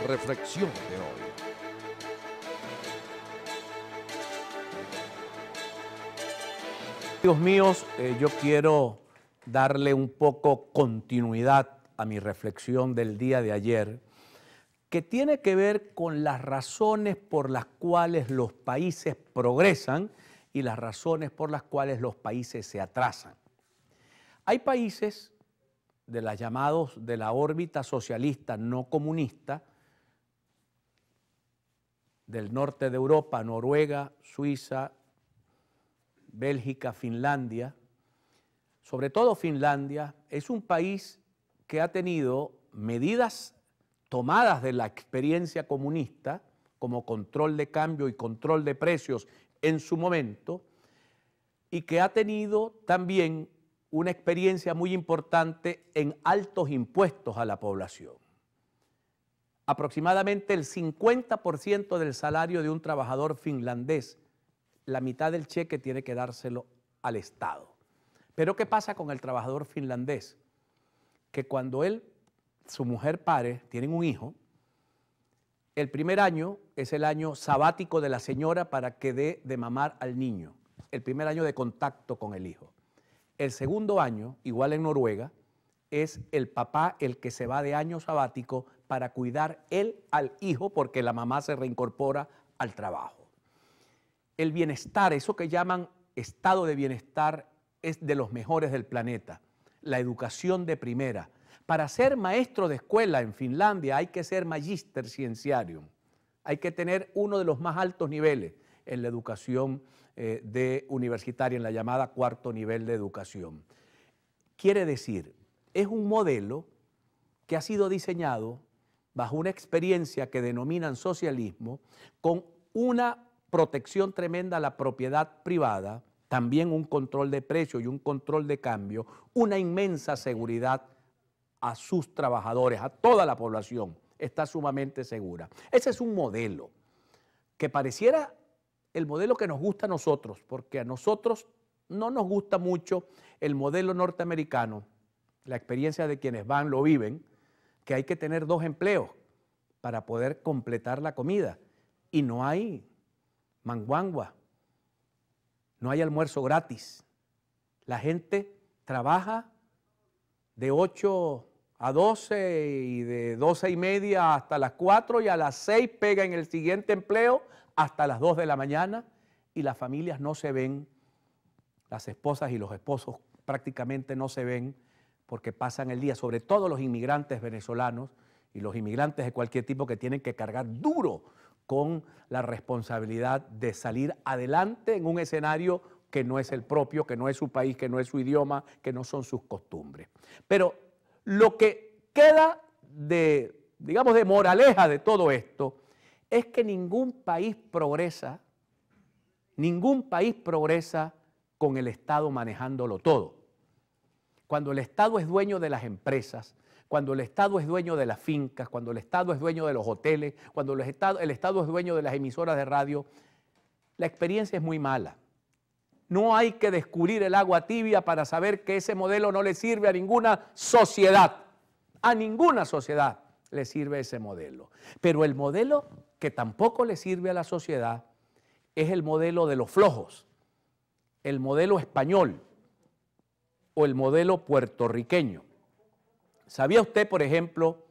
Reflexión de hoy. Amigos míos, yo quiero darle un poco continuidad a mi reflexión del día de ayer, que tiene que ver con las razones por las cuales los países progresan y las razones por las cuales los países se atrasan. Hay países de las llamados de la órbita socialista no comunista, del norte de Europa, Noruega, Suiza, Bélgica, Finlandia, sobre todo Finlandia, es un país que ha tenido medidas tomadas de la experiencia comunista, como control de cambio y control de precios en su momento, y que ha tenido también una experiencia muy importante en altos impuestos a la población. Aproximadamente el 50% del salario de un trabajador finlandés, la mitad del cheque tiene que dárselo al Estado. Pero ¿qué pasa con el trabajador finlandés? Que cuando su mujer pare, tienen un hijo, el primer año es el año sabático de la señora para que dé de mamar al niño, el primer año de contacto con el hijo. El segundo año, igual en Noruega, es el papá el que se va de año sabático para cuidar él al hijo porque la mamá se reincorpora al trabajo. El bienestar, eso que llaman estado de bienestar, es de los mejores del planeta. La educación de primera. Para ser maestro de escuela en Finlandia hay que ser magister scientiarum. Hay que tener uno de los más altos niveles en la educación universitaria, en la llamada cuarto nivel de educación. Quiere decir, es un modelo que ha sido diseñado bajo una experiencia que denominan socialismo, con una protección tremenda a la propiedad privada, también un control de precios y un control de cambio, una inmensa seguridad a sus trabajadores, a toda la población, está sumamente segura. Ese es un modelo que pareciera el modelo que nos gusta a nosotros, porque a nosotros no nos gusta mucho el modelo norteamericano, la experiencia de quienes van lo viven, que hay que tener 2 empleos para poder completar la comida y no hay manguangua, no hay almuerzo gratis. La gente trabaja de 8 a 12 y de 12:30 hasta las 4 y a las 6 pega en el siguiente empleo hasta las 2 de la mañana y las familias no se ven, las esposas y los esposos prácticamente no se ven porque pasan el día, sobre todo los inmigrantes venezolanos y los inmigrantes de cualquier tipo que tienen que cargar duro con la responsabilidad de salir adelante en un escenario que no es el propio, que no es su país, que no es su idioma, que no son sus costumbres. Pero lo que queda digamos, de moraleja de todo esto es que ningún país progresa con el Estado manejándolo todo. Cuando el Estado es dueño de las empresas, cuando el Estado es dueño de las fincas, cuando el Estado es dueño de los hoteles, cuando el Estado es dueño de las emisoras de radio, la experiencia es muy mala. No hay que descubrir el agua tibia para saber que ese modelo no le sirve a ninguna sociedad. A ninguna sociedad le sirve ese modelo. Pero el modelo que tampoco le sirve a la sociedad es el modelo de los flojos, el modelo español o el modelo puertorriqueño. ¿Sabía usted, por ejemplo,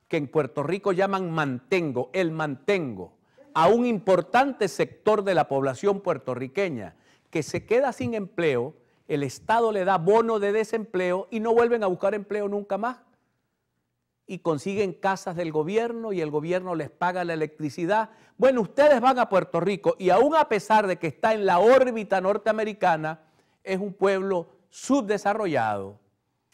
que en Puerto Rico llaman mantengo, el mantengo, a un importante sector de la población puertorriqueña que se queda sin empleo, el Estado le da bono de desempleo y no vuelven a buscar empleo nunca más? Y consiguen casas del gobierno y el gobierno les paga la electricidad. Bueno, ustedes van a Puerto Rico y aún a pesar de que está en la órbita norteamericana, es un pueblo subdesarrollado,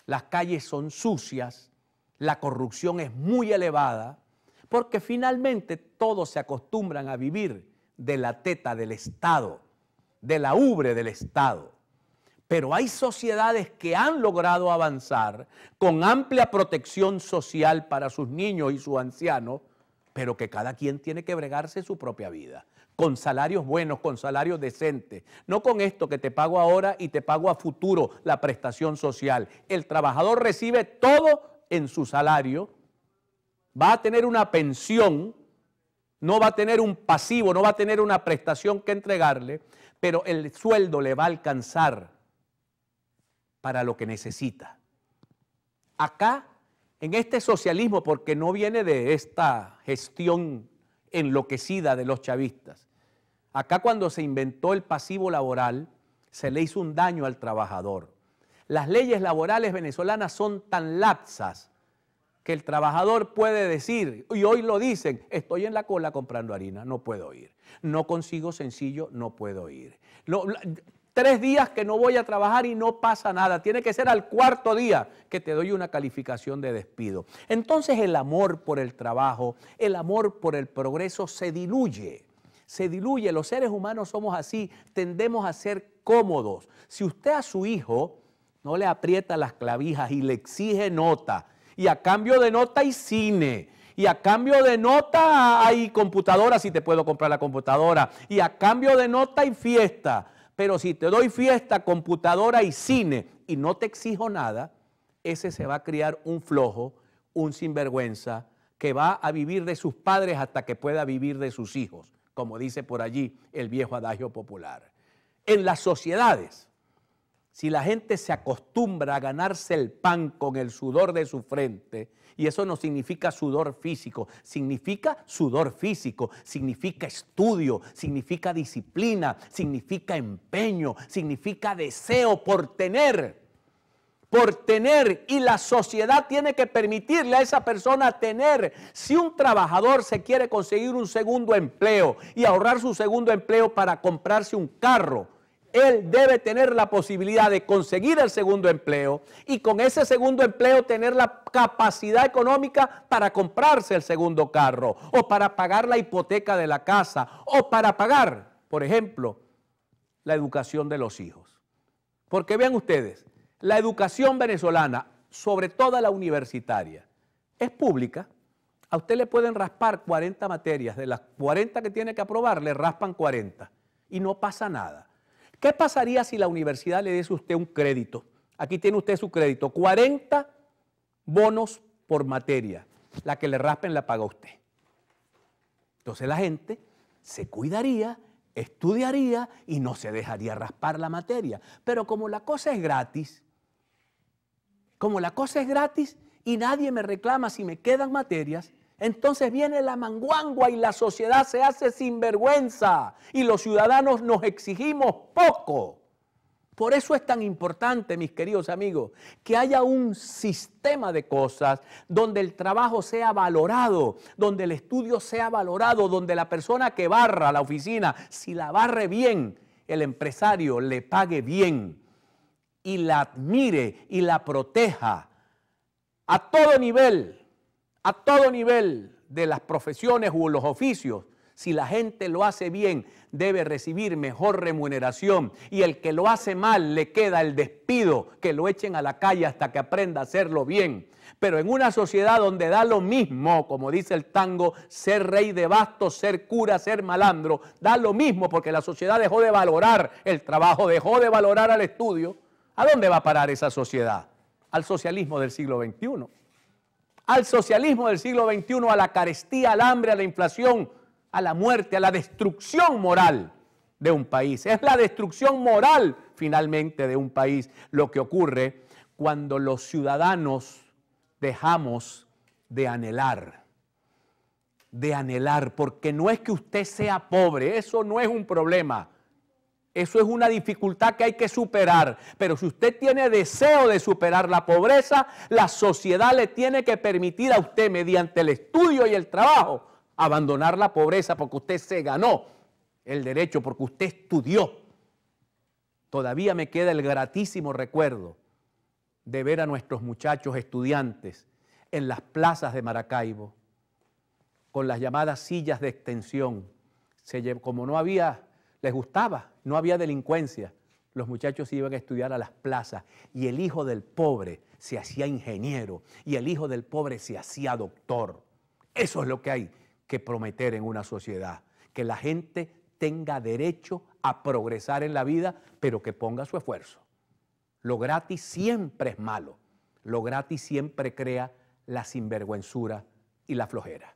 las calles son sucias, la corrupción es muy elevada, porque finalmente todos se acostumbran a vivir de la teta del Estado, de la ubre del Estado. Pero hay sociedades que han logrado avanzar con amplia protección social para sus niños y sus ancianos, pero que cada quien tiene que bregarse su propia vida, con salarios buenos, con salarios decentes, no con esto que te pago ahora y te pago a futuro la prestación social. El trabajador recibe todo en su salario va a tener una pensión, no va a tener un pasivo, no va a tener una prestación que entregarle, pero el sueldo le va a alcanzar para lo que necesita. Acá, en este socialismo, porque no viene de esta gestión enloquecida de los chavistas, acá cuando se inventó el pasivo laboral, se le hizo un daño al trabajador. Las leyes laborales venezolanas son tan laxas que el trabajador puede decir, y hoy lo dicen, estoy en la cola comprando harina, no puedo ir. No consigo sencillo, no puedo ir. 3 días que no voy a trabajar y no pasa nada. Tiene que ser al 4.º día que te doy una calificación de despido. Entonces el amor por el trabajo, el amor por el progreso se diluye. Se diluye. Los seres humanos somos así, tendemos a ser cómodos. Si usted a su hijo no le aprieta las clavijas y le exige nota, y a cambio de nota hay cine, y a cambio de nota hay computadora, si te puedo comprar la computadora, y a cambio de nota hay fiesta, pero si te doy fiesta, computadora y cine, y no te exijo nada, ese se va a criar un flojo, un sinvergüenza, que va a vivir de sus padres hasta que pueda vivir de sus hijos, como dice por allí el viejo adagio popular. En las sociedades, si la gente se acostumbra a ganarse el pan con el sudor de su frente, y eso no significa sudor físico, significa estudio, significa disciplina, significa empeño, significa deseo por tener, y la sociedad tiene que permitirle a esa persona tener. Si un trabajador se quiere conseguir un segundo empleo y ahorrar su segundo empleo para comprarse un carro, él debe tener la posibilidad de conseguir el segundo empleo y con ese segundo empleo tener la capacidad económica para comprarse el segundo carro o para pagar la hipoteca de la casa o para pagar, por ejemplo, la educación de los hijos. Porque vean ustedes, la educación venezolana, sobre todo la universitaria, es pública. A usted le pueden raspar 40 materias, de las 40 que tiene que aprobar, le raspan 40 y no pasa nada. ¿Qué pasaría si la universidad le diese a usted un crédito? Aquí tiene usted su crédito, 40 bonos por materia. La que le raspen la paga usted. Entonces la gente se cuidaría, estudiaría y no se dejaría raspar la materia. Pero como la cosa es gratis, y nadie me reclama si me quedan materias, entonces viene la manguangua y la sociedad se hace sinvergüenza y los ciudadanos nos exigimos poco. Por eso es tan importante, mis queridos amigos, que haya un sistema de cosas donde el trabajo sea valorado, donde el estudio sea valorado, donde la persona que barra la oficina, si la barre bien, el empresario le pague bien y la admire y la proteja a todo nivel de las profesiones u los oficios. Si la gente lo hace bien, debe recibir mejor remuneración y el que lo hace mal le queda el despido, que lo echen a la calle hasta que aprenda a hacerlo bien. Pero en una sociedad donde da lo mismo, como dice el tango, ser rey de bastos, ser cura, ser malandro, da lo mismo porque la sociedad dejó de valorar el trabajo, dejó de valorar al estudio. ¿A dónde va a parar esa sociedad? Al socialismo del siglo XXI. Al socialismo del siglo XXI, a la carestía, al hambre, a la inflación, a la muerte, a la destrucción moral de un país. Es la destrucción moral, finalmente, de un país lo que ocurre cuando los ciudadanos dejamos de anhelar, porque no es que usted sea pobre, eso no es un problema. Eso es una dificultad que hay que superar, pero si usted tiene deseo de superar la pobreza, la sociedad le tiene que permitir a usted, mediante el estudio y el trabajo, abandonar la pobreza porque usted se ganó el derecho, porque usted estudió. Todavía me queda el gratísimo recuerdo de ver a nuestros muchachos estudiantes en las plazas de Maracaibo, con las llamadas sillas de extensión. Como no había, les gustaba, no había delincuencia, los muchachos iban a estudiar a las plazas y el hijo del pobre se hacía ingeniero y el hijo del pobre se hacía doctor. Eso es lo que hay que prometer en una sociedad, que la gente tenga derecho a progresar en la vida, pero que ponga su esfuerzo. Lo gratis siempre es malo, lo gratis siempre crea la sinvergüenzura y la flojera.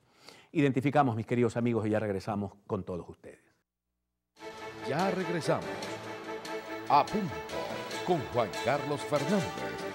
Identificamos, mis queridos amigos, y ya regresamos con todos ustedes. Ya regresamos. A punto con Juan Carlos Fernández